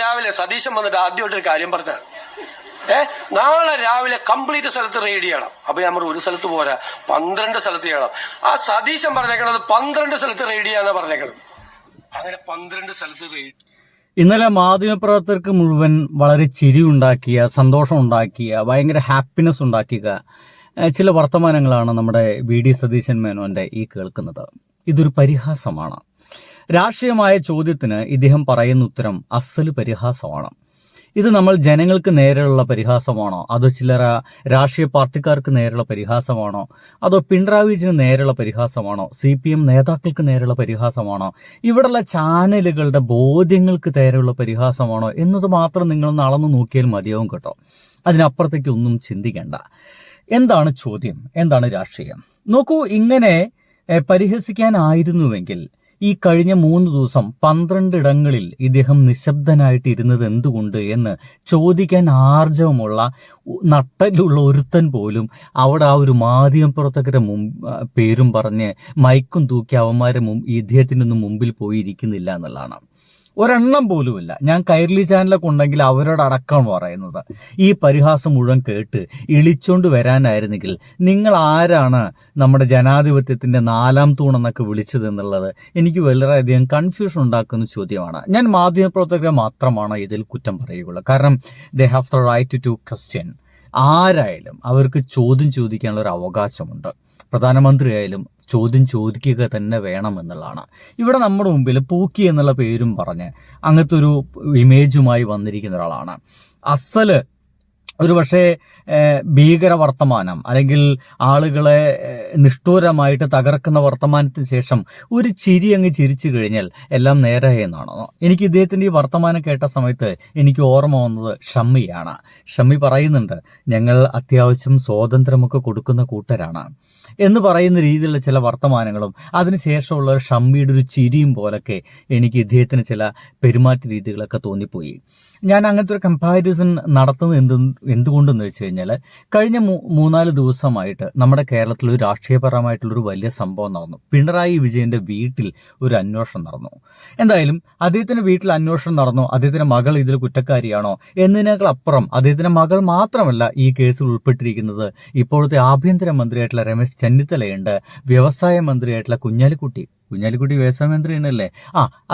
രാവിലെ സതീശൻ വന്നിട്ട് ആദ്യമായിട്ടൊരു കാര്യം പറഞ്ഞ നാളെ രാവിലെ കംപ്ലീറ്റ് സ്ഥലത്ത് റെയ്ഡ് ചെയ്യണം. അപ്പൊ ഞാൻ പറഞ്ഞു ഒരു സ്ഥലത്ത് പോരാ, 12 സ്ഥലത്ത് ചെയ്യണം. ആ സതീശൻ പറഞ്ഞേക്കണത് 12 സ്ഥലത്ത് റെയ്ഡ് ചെയ്യാന്നാ പറഞ്ഞേക്കണത്. അങ്ങനെ 12 സ്ഥലത്ത് റെയ്ഡ്. ഇന്നലെ മാധ്യമപ്രവർത്തകർക്ക് മുഴുവൻ വളരെ ചിരി ഉണ്ടാക്കിയ, സന്തോഷം ഉണ്ടാക്കിയ, ഭയങ്കര ഹാപ്പിനെസ് ഉണ്ടാക്കിയ ചില വർത്തമാനങ്ങളാണ് നമ്മുടെ വി.ഡി. സതീശൻ മേനോന്റെ ഈ കേൾക്കുന്നത്. ഇതൊരു പരിഹാസമാണ്. രാഷ്ട്രീയമായ ചോദ്യത്തിന് ഇദ്ദേഹം പറയുന്ന ഉത്തരം അസല് പരിഹാസമാണ്. ഇത് നമ്മൾ ജനങ്ങൾക്ക് നേരെയുള്ള പരിഹാസമാണോ, അതോ ചിലർ രാഷ്ട്രീയ പാർട്ടിക്കാർക്ക് നേരെയുള്ള പരിഹാസമാണോ, അതോ പിണറായി വിജയന് നേരെയുള്ള പരിഹാസമാണോ, CPM നേതാക്കൾക്ക് നേരെയുള്ള പരിഹാസമാണോ, ഇവിടെയുള്ള ചാനലുകളുടെ ബോധ്യങ്ങൾക്ക് നേരെയുള്ള പരിഹാസമാണോ എന്നത് മാത്രം നിങ്ങളൊന്ന് അളന്നു നോക്കിയാൽ മതിയാവും കേട്ടോ. അതിനപ്പുറത്തേക്ക് ഒന്നും ചിന്തിക്കേണ്ട. എന്താണ് ചോദ്യം, എന്താണ് രാഷ്ട്രീയം? നോക്കൂ, ഇങ്ങനെ പരിഹസിക്കാനായിരുന്നുവെങ്കിൽ ഈ കഴിഞ്ഞ 3 ദിവസം 12 ഇടങ്ങളിൽ ഇദ്ദേഹം നിശബ്ദനായിട്ട് ഇരുന്നത് എന്തുകൊണ്ട് എന്ന് ചോദിക്കാൻ ആർജവമുള്ള നട്ടലുള്ള ഒരുത്തൻ പോലും അവിടെ ആ ഒരു മാധ്യമപ്രവർത്തകരുടെ പേരും പറഞ്ഞ് മൈക്കും തൂക്കി അവന്മാരെ ഇദ്ദേഹത്തിനൊന്നും മുമ്പിൽ പോയിരിക്കുന്നില്ല എന്നുള്ളതാണ്. ഒരെണ്ണം പോലുമില്ല. ഞാൻ കൈരളി ചാനലൊക്കെ ഉണ്ടെങ്കിൽ അവരോടടക്കമാണ് പറയുന്നത്. ഈ പരിഹാസം മുഴുവൻ കേട്ട് ഇളിച്ചോണ്ട് വരാനായിരുന്നെങ്കിൽ നിങ്ങൾ ആരാണ് നമ്മുടെ ജനാധിപത്യത്തിന്റെ 4ാം തൂണെന്നൊക്കെ വിളിച്ചത് എന്നുള്ളത് എനിക്ക് വളരെയധികം കൺഫ്യൂഷൻ ഉണ്ടാക്കുന്ന ചോദ്യമാണ്. ഞാൻ മാധ്യമപ്രവർത്തകരെ മാത്രമാണ് ഇതിൽ കുറ്റം പറയുകയുള്ളൂ. കാരണം they have the right to question. ആരായാലും അവർക്ക് ചോദ്യം ചോദിക്കാനുള്ള ഒരു അവകാശമുണ്ട്. പ്രധാനമന്ത്രി ആയാലും ചോദ്യം ചോദിക്കുക തന്നെ വേണം എന്നുള്ളതാണ്. ഇവിടെ നമ്മുടെ മുമ്പിൽ പൂക്കി എന്നുള്ള പേരും പറഞ്ഞ് അങ്ങനത്തെ ഒരു ഇമേജുമായി വന്നിരിക്കുന്ന ഒരാളാണ്. അസല് ഒരു പക്ഷേ ഭീകര വർത്തമാനം അല്ലെങ്കിൽ ആളുകളെ നിഷ്ഠൂരമായിട്ട് തകർക്കുന്ന വർത്തമാനത്തിന് ശേഷം ഒരു ചിരി അങ്ങ് ചിരിച്ചു കഴിഞ്ഞാൽ എല്ലാം നേരെ എന്നാണോ? എനിക്ക് ഇദ്ദേഹത്തിന്റെ ഈ വർത്തമാനം കേട്ട സമയത്ത് എനിക്ക് ഓർമ്മ വന്നത് ഷമ്മിയാണ്. ഷമ്മി പറയുന്നുണ്ട്, ഞങ്ങൾ അത്യാവശ്യം സ്വാതന്ത്ര്യമൊക്കെ കൊടുക്കുന്ന കൂട്ടരാണ് എന്ന് പറയുന്ന രീതിയിലുള്ള ചില വർത്തമാനങ്ങളും അതിനുശേഷമുള്ള ഒരു ഷമ്മിയുടെ ഒരു ചിരിയും പോലൊക്കെ എനിക്ക് ഇദ്ദേഹത്തിന് ചില പെരുമാറ്റ രീതികളൊക്കെ തോന്നിപ്പോയി. ഞാൻ അങ്ങനത്തെ ഒരു കമ്പാരിസൺ നടത്തുന്നത് എന്തുകൊണ്ടെന്ന് വെച്ച് കഴിഞ്ഞാൽ കഴിഞ്ഞ 3-4 ദിവസമായിട്ട് നമ്മുടെ കേരളത്തിൽ ഒരു രാഷ്ട്രീയപരമായിട്ടുള്ളൊരു വലിയ സംഭവം നടന്നു. പിണറായി വിജയന്റെ വീട്ടിൽ ഒരു അന്വേഷണം നടന്നു. എന്തായാലും അദ്ദേഹത്തിന്റെ വീട്ടിൽ അന്വേഷണം നടന്നു. അദ്ദേഹത്തിന്റെ മകൾ ഇതിൽ കുറ്റക്കാരിയാണോ എന്നതിനേക്കാൾ അപ്പുറം അദ്ദേഹത്തിന്റെ മകൾ മാത്രമല്ല ഈ കേസിൽ ഉൾപ്പെട്ടിരിക്കുന്നത്. ഇപ്പോഴത്തെ ആഭ്യന്തരമന്ത്രിയായിട്ടുള്ള രമേശ് ചെന്നിത്തലയുണ്ട്, വ്യവസായ മന്ത്രിയായിട്ടുള്ള കുഞ്ഞാലിക്കുട്ടി വ്യവസായ മന്ത്രി തന്നെയല്ലേ,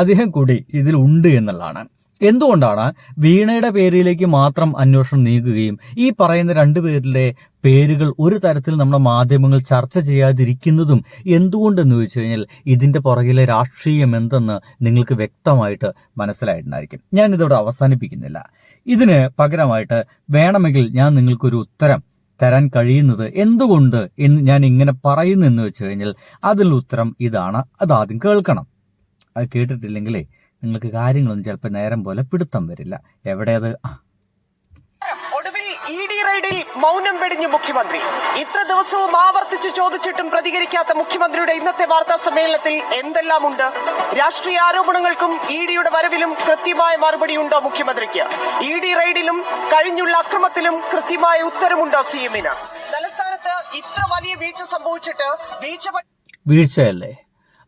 അദ്ദേഹം കൂടി ഇതിലുണ്ട് എന്നുള്ളതാണ്. എന്തുകൊണ്ടാണ് വീണയുടെ പേരിലേക്ക് മാത്രം അന്വേഷണം നീങ്ങുകയും ഈ പറയുന്ന 2 പേരുടെ പേരുകൾ ഒരു തരത്തിൽ നമ്മുടെ മാധ്യമങ്ങൾ ചർച്ച ചെയ്യാതിരിക്കുന്നതും എന്തുകൊണ്ടെന്ന് ചോദിച്ചു കഴിഞ്ഞാൽ ഇതിന്റെ പുറകിലെ രാഷ്ട്രീയം എന്തെന്ന് നിങ്ങൾക്ക് വ്യക്തമായിട്ട് മനസ്സിലായിട്ടുണ്ടായിരിക്കും. ഞാൻ ഇതോടെ അവസാനിപ്പിക്കുന്നില്ല. ഇതിന് പകരമായിട്ട് വേണമെങ്കിൽ ഞാൻ നിങ്ങൾക്കൊരു ഉത്തരം തരാൻ കഴിയുന്നത് എന്തുകൊണ്ട് എന്ന് ഞാൻ ഇങ്ങനെ പറയുന്നു എന്ന് വെച്ച് കഴിഞ്ഞാൽ അതിലുള്ള ഉത്തരം ഇതാണ്. അതാദ്യം കേൾക്കണം. അത് കേട്ടിട്ടില്ലെങ്കിലേ നിങ്ങൾക്ക് കാര്യങ്ങളൊന്നും ചിലപ്പോൾ നേരം പോലെ പിടുത്തം വരില്ല. എവിടെയത്? ഒടുവിൽ ED റെയ്ഡിൽ മൗനം വെടിഞ്ഞു മുഖ്യമന്ത്രി. ഇത്ര ദിവസവും ആവർത്തിച്ച് ചോദിച്ചിട്ടും പ്രതികരിക്കാത്ത മുഖ്യമന്ത്രിയുടെ ഇന്നത്തെ വാർത്താ സമ്മേളനത്തിൽ എന്തെല്ലാം ഉണ്ട്? രാഷ്ട്രീയ ആരോപണങ്ങൾക്കും EDയുടെ വരവിലും കൃത്യമായ മറുപടി ഉണ്ടോ മുഖ്യമന്ത്രിക്ക്? ED റെയ്ഡിലും കഴിഞ്ഞുള്ള അക്രമത്തിലും കൃത്യമായ ഉത്തരമുണ്ടോ CM-ന്? തലസ്ഥാനത്ത് ഇത്ര വലിയ വീഴ്ച സംഭവിച്ചിട്ട് വീഴ്ചയല്ലേ?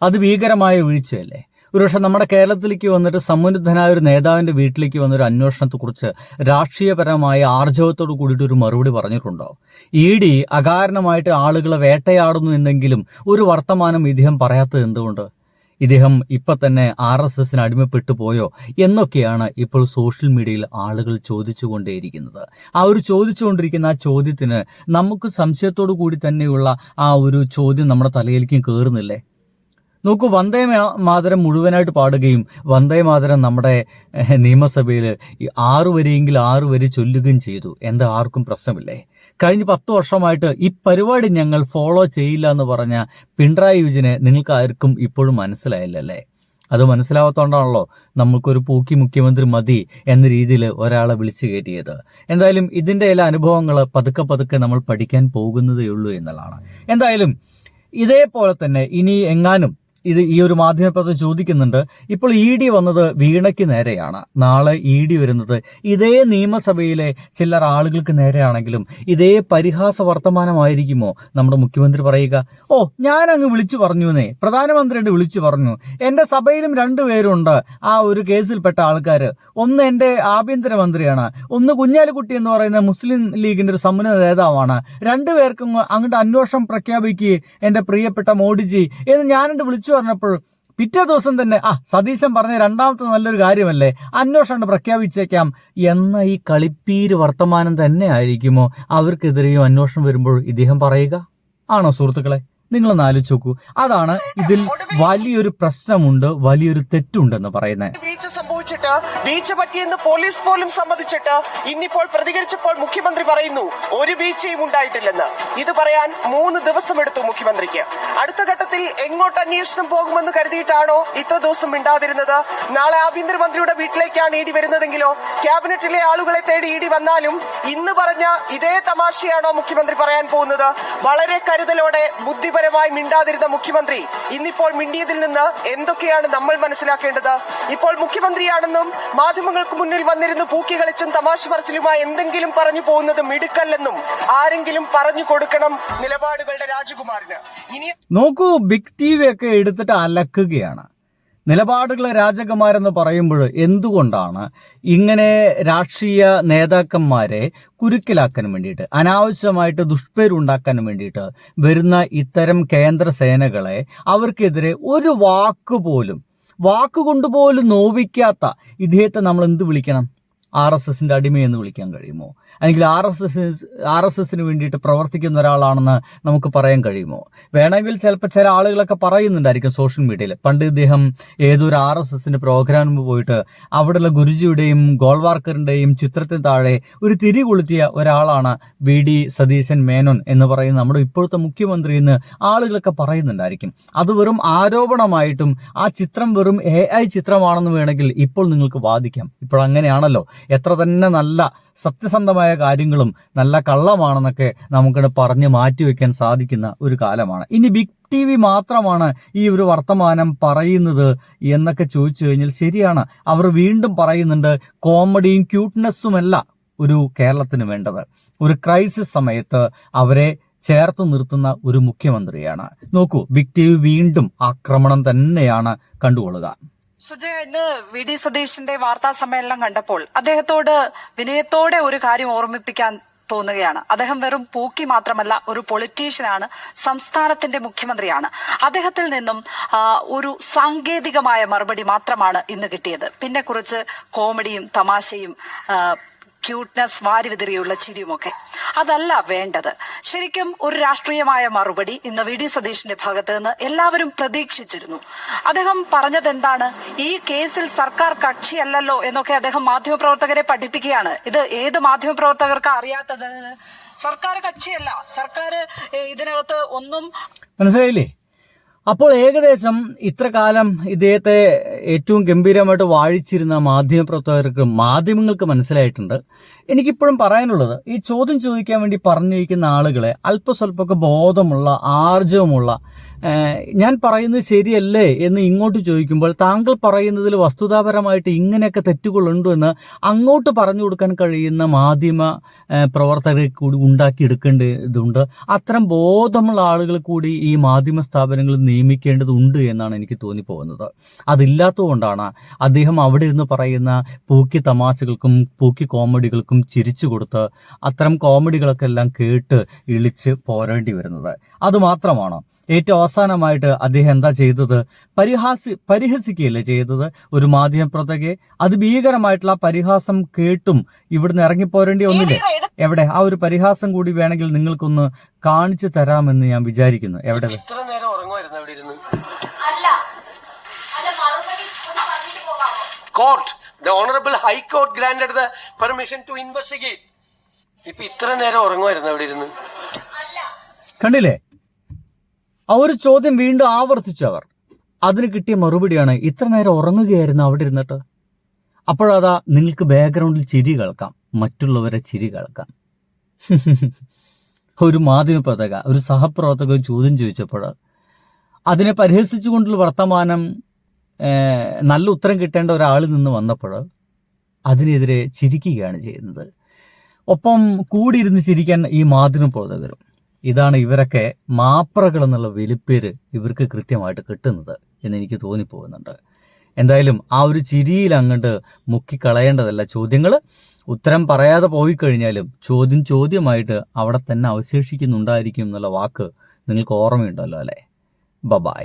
അത് ഭീകരമായ വീഴ്ചയല്ലേ? ഒരുപക്ഷെ നമ്മുടെ കേരളത്തിലേക്ക് വന്നിട്ട് സമുന്നതനായ ഒരു നേതാവിന്റെ വീട്ടിലേക്ക് വന്നൊരു അന്വേഷണത്തെക്കുറിച്ച് രാഷ്ട്രീയപരമായ ആർജവത്തോട് കൂടിയിട്ട് ഒരു മറുപടി പറഞ്ഞിട്ടുണ്ടോ? ED അകാരണമായിട്ട് ആളുകളെ വേട്ടയാടുന്നു എന്നെങ്കിലും ഒരു വർത്തമാനം ഇദ്ദേഹം പറയാത്തത് എന്തുകൊണ്ട്? ഇദ്ദേഹം ഇപ്പൊ തന്നെ RSSന് അടിമപ്പെട്ടു പോയോ എന്നൊക്കെയാണ് ഇപ്പോൾ സോഷ്യൽ മീഡിയയിൽ ആളുകൾ ചോദിച്ചുകൊണ്ടേയിരിക്കുന്നത്. ആ ഒരു ചോദിച്ചുകൊണ്ടിരിക്കുന്ന ആ ചോദ്യത്തിന് നമുക്ക് സംശയത്തോടു കൂടി തന്നെയുള്ള ആ ഒരു ചോദ്യം നമ്മുടെ തലയിലേക്കും കയറുന്നില്ലേ? നോക്കൂ, വന്ദേ മാതരം മുഴുവനായിട്ട് പാടുകയും വന്ദേ മാതരം നമ്മുടെ നിയമസഭയിൽ 6 വരിയെങ്കിൽ 6 വരി ചൊല്ലുകയും ചെയ്തു. എന്താ ആർക്കും പ്രശ്നമില്ലേ? കഴിഞ്ഞ 10 വർഷമായിട്ട് ഈ പരിപാടി ഞങ്ങൾ ഫോളോ ചെയ്യില്ല എന്ന് പറഞ്ഞ പിണറായി വിജയനെ നിങ്ങൾക്ക് ആർക്കും ഇപ്പോഴും മനസ്സിലായില്ലല്ലേ? അത് മനസ്സിലാവാത്തോണ്ടാണല്ലോ നമ്മൾക്കൊരു പൂക്കി മുഖ്യമന്ത്രി മതി എന്ന രീതിയിൽ ഒരാളെ വിളിച്ചു കയറ്റിയത്. എന്തായാലും ഇതിന്റെ എല്ലാ അനുഭവങ്ങൾ പതുക്കെ നമ്മൾ പഠിക്കാൻ പോകുന്നതേ ഉള്ളൂ എന്നുള്ളതാണ്. എന്തായാലും ഇതേപോലെ തന്നെ ഇനി എങ്ങാനും ഈ ഒരു മാധ്യമപ്രവർത്തകർ ചോദിക്കുന്നുണ്ട്, ഇപ്പോൾ ED വന്നത് വീണയ്ക്ക് നേരെയാണ്, നാളെ ED വരുന്നത് ഇതേ നിയമസഭയിലെ ചിലർ ആളുകൾക്ക് നേരെയാണെങ്കിലും ഇതേ പരിഹാസ വർത്തമാനമായിരിക്കുമോ നമ്മുടെ മുഖ്യമന്ത്രി പറയുക? ഓ, ഞാൻ അങ്ങ് വിളിച്ചു പറഞ്ഞുവെന്നേ, പ്രധാനമന്ത്രിയുടെ വിളിച്ചു പറഞ്ഞു, എന്റെ സഭയിലും 2 പേരുണ്ട് ആ ഒരു കേസിൽപ്പെട്ട ആൾക്കാർ. ഒന്ന് എന്റെ ആഭ്യന്തരമന്ത്രിയാണ്, ഒന്ന് കുഞ്ഞാലിക്കുട്ടി എന്ന് പറയുന്ന മുസ്ലിം ലീഗിന്റെ ഒരു സമുന്നത നേതാവാണ്. 2 പേർക്കും അങ്ങോട്ട് അന്വേഷണം പ്രഖ്യാപിക്കുക എന്റെ പ്രിയപ്പെട്ട മോഡിജി എന്ന് ഞാനെന്റെ വിളിച്ചു പറഞ്ഞപ്പോൾ പിറ്റേ ദിവസം തന്നെ സതീശൻ പറഞ്ഞ രണ്ടാമത്തെ നല്ലൊരു കാര്യമല്ലേ, അന്വേഷണം പ്രഖ്യാപിച്ചേക്കാം എന്ന ഈ കളിപ്പീര് വർത്തമാനം തന്നെ ആയിരിക്കുമോ അവർക്കെതിരെയും അന്വേഷണം വരുമ്പോൾ ഇദ്ദേഹം പറയുക? ആണോ സുഹൃത്തുക്കളെ? നിങ്ങളൊന്ന് ആലോചിച്ച് നോക്കൂ. അതാണ് ഇതിൽ വലിയൊരു പ്രശ്നമുണ്ട്, വലിയൊരു തെറ്റുണ്ടെന്ന് പറയുന്നത്. വീഴ്ച സംഭവിച്ചിട്ട് വീഴ്ച പറ്റിയെന്ന് പോലീസ് പോലും സമ്മതിച്ചിട്ട് ഇന്നിപ്പോൾ പ്രതികരിച്ചപ്പോൾ മുഖ്യമന്ത്രി പറയുന്നു ഒരു വീഴ്ചയും ഉണ്ടായിട്ടില്ലെന്ന്. ഇത് പറയാൻ 3 ദിവസം എടുത്തു മുഖ്യമന്ത്രിക്ക്. അടുത്ത ഘട്ടത്തിൽ എങ്ങോട്ട് അന്വേഷണം പോകുമെന്ന് കരുതിയിട്ടാണോ ഇത്ര ദിവസം മിണ്ടാതിരുന്നത്? നാളെ ആഭ്യന്തരമന്ത്രിയുടെ വീട്ടിലേക്കാണ് ED വരുന്നതെങ്കിലോ? ക്യാബിനറ്റിലെ ആളുകളെ തേടി ED വന്നാലും ഇന്ന് പറഞ്ഞ ഇതേ തമാശയാണോ മുഖ്യമന്ത്രി പറയാൻ പോകുന്നത്? വളരെ കരുതലോടെ ബുദ്ധിപരമായി മിണ്ടാതിരുന്ന മുഖ്യമന്ത്രി ഇന്നിപ്പോൾ മിണ്ടിയതിൽ നിന്ന് എന്തൊക്കെയാണ് നമ്മൾ മനസ്സിലാക്കേണ്ടത്? ഇപ്പോൾ മുഖ്യമന്ത്രിയാണെന്നും മാധ്യമങ്ങൾക്ക് മുന്നിൽ വന്നിരുന്ന് പൂക്കി കളിച്ചും തമാശ പറച്ചിലുമായി എന്തെങ്കിലും പറഞ്ഞു പോകുന്നത് മിടുക്കല്ലെന്നും ആരെങ്കിലും പറഞ്ഞു കൊടുക്കണം നിലപാടുകളുടെ രാജകുമാരന്. ഇനി നോക്കൂ, ബിഗ് TV ഒക്കെ എടുത്തിട്ട് അലക്കുകയാണ്. നിലപാടുകളെ രാജകുമാരെന്ന് പറയുമ്പോൾ എന്തുകൊണ്ടാണ് ഇങ്ങനെ രാഷ്ട്രീയ നേതാക്കന്മാരെ കുരുക്കിലാക്കാൻ വേണ്ടിയിട്ട്, അനാവശ്യമായിട്ട് ദുഷ്പേരുണ്ടാക്കാൻ വേണ്ടിയിട്ട് വരുന്ന ഇത്തരം കേന്ദ്ര സേനകളെ അവർക്കെതിരെ ഒരു വാക്കുകൊണ്ടുപോലും നോവിക്കാത്ത ഇദ്ദേഹത്തെ നമ്മൾ എന്ത് വിളിക്കണം? RSSന്റെ അടിമയെന്ന് വിളിക്കാൻ കഴിയുമോ? അല്ലെങ്കിൽ RSSന് വേണ്ടിയിട്ട് പ്രവർത്തിക്കുന്ന ഒരാളാണെന്ന് നമുക്ക് പറയാൻ കഴിയുമോ? വേണമെങ്കിൽ ചിലപ്പോൾ ചില ആളുകളൊക്കെ പറയുന്നുണ്ടായിരിക്കും സോഷ്യൽ മീഡിയയിൽ, പണ്ട് ഇദ്ദേഹം ഏതൊരു RSSന്റെ പ്രോഗ്രാമിന് പോയിട്ട് അവിടെയുള്ള ഗുരുജിയുടെയും ഗോൾവാർക്കറിന്റെയും ചിത്രത്തിന് താഴെ ഒരു തിരി കൊളുത്തിയ ഒരാളാണ് VD സതീശൻ മേനോൻ എന്ന് പറയുന്ന നമ്മുടെ ഇപ്പോഴത്തെ മുഖ്യമന്ത്രി എന്ന് ആളുകളൊക്കെ പറയുന്നുണ്ടായിരിക്കും. അത് വെറും ആരോപണമായിട്ടും ആ ചിത്രം വെറും AI ചിത്രമാണെന്ന് വേണമെങ്കിൽ ഇപ്പോൾ നിങ്ങൾക്ക് വാദിക്കാം. ഇപ്പോൾ അങ്ങനെയാണല്ലോ, എത്ര തന്നെ നല്ല സത്യസന്ധമായ കാര്യങ്ങളും നല്ല കള്ളമാണെന്നൊക്കെ നമുക്കിവിടെ പറഞ്ഞ് മാറ്റിവെക്കാൻ സാധിക്കുന്ന ഒരു കാലമാണ്. ഇനി ബിഗ് TV മാത്രമാണ് ഈ ഒരു വർത്തമാനം പറയുന്നത് എന്നൊക്കെ ചോദിച്ചു കഴിഞ്ഞാൽ ശരിയാണ്. അവർ വീണ്ടും പറയുന്നുണ്ട് കോമഡിയും ക്യൂട്ട്നെസ്സുമല്ല ഒരു കേരളത്തിന് വേണ്ടത്. ഒരു ക്രൈസിസ് സമയത്ത് അവരെ ചേർത്ത് നിർത്തുന്ന ഒരു മുഖ്യമന്ത്രിയാണ്. നോക്കൂ, ബിഗ് TV വീണ്ടും ആക്രമണം തന്നെയാണ് കണ്ടുകൊള്ളുക. സുജയ, ഇന്ന് VD സതീശന്റെ വാർത്താ സമ്മേളനം കണ്ടപ്പോൾ അദ്ദേഹത്തോട് വിനയത്തോടെ ഒരു കാര്യം ഓർമ്മിപ്പിക്കാൻ തോന്നുകയാണ്. അദ്ദേഹം വെറും പൂക്കി മാത്രമല്ല, ഒരു പൊളിറ്റീഷ്യനാണ്, സംസ്ഥാനത്തിന്റെ മുഖ്യമന്ത്രിയാണ്. അദ്ദേഹത്തിൽ നിന്നും ഒരു സാങ്കേതികമായ മറുപടി മാത്രമാണ് ഇന്ന് കിട്ടിയത്. പിന്നെ കുറച്ച് കോമഡിയും തമാശയും ക്യൂട്ട്നെസ് വാരിവിതറിയുള്ള ചിരിയുമൊക്കെ. അതല്ല വേണ്ടത്. ശരിക്കും ഒരു രാഷ്ട്രീയമായ മറുപടി ഇന്ന് VD സതീശന്റെ ഭാഗത്ത് നിന്ന് എല്ലാവരും പ്രതീക്ഷിച്ചിരുന്നു. അദ്ദേഹം പറഞ്ഞത് എന്താണ്? ഈ കേസിൽ സർക്കാർ കക്ഷിയല്ലല്ലോ എന്നൊക്കെ അദ്ദേഹം മാധ്യമപ്രവർത്തകരെ പഠിപ്പിക്കുകയാണ്. ഇത് ഏത് മാധ്യമപ്രവർത്തകർക്ക് അറിയാത്തത്? സർക്കാർ കക്ഷിയല്ല, സർക്കാർ ഇതിനകത്ത് ഒന്നും മനസ്സിലായില്ലേ? അപ്പോൾ ഏകദേശം ഇത്ര കാലം ഇദ്ദേഹത്തെ ഏറ്റവും ഗംഭീരമായിട്ട് വാഴിച്ചിരുന്ന മാധ്യമങ്ങൾക്ക് മനസ്സിലായിട്ടുണ്ട്. എനിക്കിപ്പോഴും പറയാനുള്ളത്, ഈ ചോദ്യം ചോദിക്കാൻ വേണ്ടി പറഞ്ഞിരിക്കുന്ന ആളുകളെ അല്പസ്വല്പമൊക്കെ ബോധമുള്ള, ആർജവമുള്ള, ഞാൻ പറയുന്നത് ശരിയല്ലേ എന്ന് ഇങ്ങോട്ട് ചോദിക്കുമ്പോൾ താങ്കൾ പറയുന്നതിൽ വസ്തുതാപരമായിട്ട് ഇങ്ങനെയൊക്കെ തെറ്റുകളുണ്ടോ എന്ന് അങ്ങോട്ട് പറഞ്ഞു കൊടുക്കാൻ കഴിയുന്ന മാധ്യമ പ്രവർത്തകരെ കൂടി ഉണ്ടാക്കിയെടുക്കേണ്ടതുണ്ട്. അത്തരം ബോധമുള്ള ആളുകൾ കൂടി ഈ മാധ്യമ സ്ഥാപനങ്ങൾ നിയമിക്കേണ്ടതുണ്ട് എന്നാണ് എനിക്ക് തോന്നിപ്പോകുന്നത്. അതില്ലാത്തതുകൊണ്ടാണ് അദ്ദേഹം അവിടെ ഇരുന്ന് പറയുന്ന പൂക്കി തമാശകൾക്കും പൂക്കി കോമഡികൾക്കും ചിരിച്ചു കൊടുത്ത് അത്തരം കോമഡികളൊക്കെ എല്ലാം കേട്ട് ഇളിച്ച് പോരേണ്ടി വരുന്നത്. അതുമാത്രമാണ് ഏറ്റവും അവസാനമായിട്ട് അദ്ദേഹം എന്താ ചെയ്തത്? പരിഹസിക്കുകയല്ലേ ചെയ്തത് ഒരു മാധ്യമപ്രവർത്തകയെ? അത് ഭീകരമായിട്ടുള്ള പരിഹാസം കേട്ടും ഇവിടുന്ന് ഇറങ്ങിപ്പോരേണ്ടി ഒന്നില്ലേ? എവിടെ? ആ ഒരു പരിഹാസം കൂടി വേണമെങ്കിൽ നിങ്ങൾക്കൊന്ന് കാണിച്ചു തരാമെന്ന് ഞാൻ വിചാരിക്കുന്നു. എവിടെ? ഇത്ര നേരം ഉറങ്ങുമായിരുന്നു അവിടെ ഇരുന്ന്. Court, the Honorable High Court granted the permission to investigate. ഇപ്പൊ ഇത്ര നേരം ഉറങ്ങുമായിരുന്നു അവിടെ ഇരുന്ന്. കണ്ടില്ലേ? ആ ഒരു ചോദ്യം വീണ്ടും ആവർത്തിച്ചു അവർ. അതിന് കിട്ടിയ മറുപടിയാണ് ഇത്ര നേരം ഉറങ്ങുകയായിരുന്നു അവിടെ ഇരുന്നിട്ട്. അപ്പോഴതാ നിങ്ങൾക്ക് ബാക്ക്ഗ്രൗണ്ടിൽ ചിരി കേൾക്കാം, മറ്റുള്ളവരെ ചിരി കേൾക്കാം. ഒരു മാധ്യമപ്രവർത്തക, ഒരു സഹപ്രവർത്തക ചോദ്യം ചോദിച്ചപ്പോൾ അതിനെ പരിഹസിച്ചുകൊണ്ടുള്ള വർത്തമാനം നല്ല ഉത്തരം കിട്ടേണ്ട ഒരാളിൽ നിന്ന് വന്നപ്പോൾ അതിനെതിരെ ചിരിക്കുകയാണ് ചെയ്യുന്നത്. ഒപ്പം കൂടിയിരുന്ന് ചിരിക്കാൻ ഈ മാധ്യമപ്രവർത്തകരും. ഇതാണ് ഇവരൊക്കെ മാപ്രകൾ എന്നുള്ള വിളിപ്പേര് ഇവർക്ക് കൃത്യമായിട്ട് കിട്ടുന്നത് എന്ന് എനിക്ക് തോന്നിപ്പോകുന്നുണ്ട്. എന്തായാലും ആ ഒരു ചിരിയിൽ അങ്ങോട്ട് മുക്കിക്കളയേണ്ടതല്ല ചോദ്യങ്ങൾ. ഉത്തരം പറയാതെ പോയി കഴിഞ്ഞാലും ചോദ്യമായിട്ട് അവിടെ തന്നെ അവശേഷിക്കുന്നുണ്ടായിരിക്കും എന്നുള്ള വാക്ക് നിങ്ങൾക്ക് ഓർമ്മയുണ്ടല്ലോ അല്ലേ? ബൈ.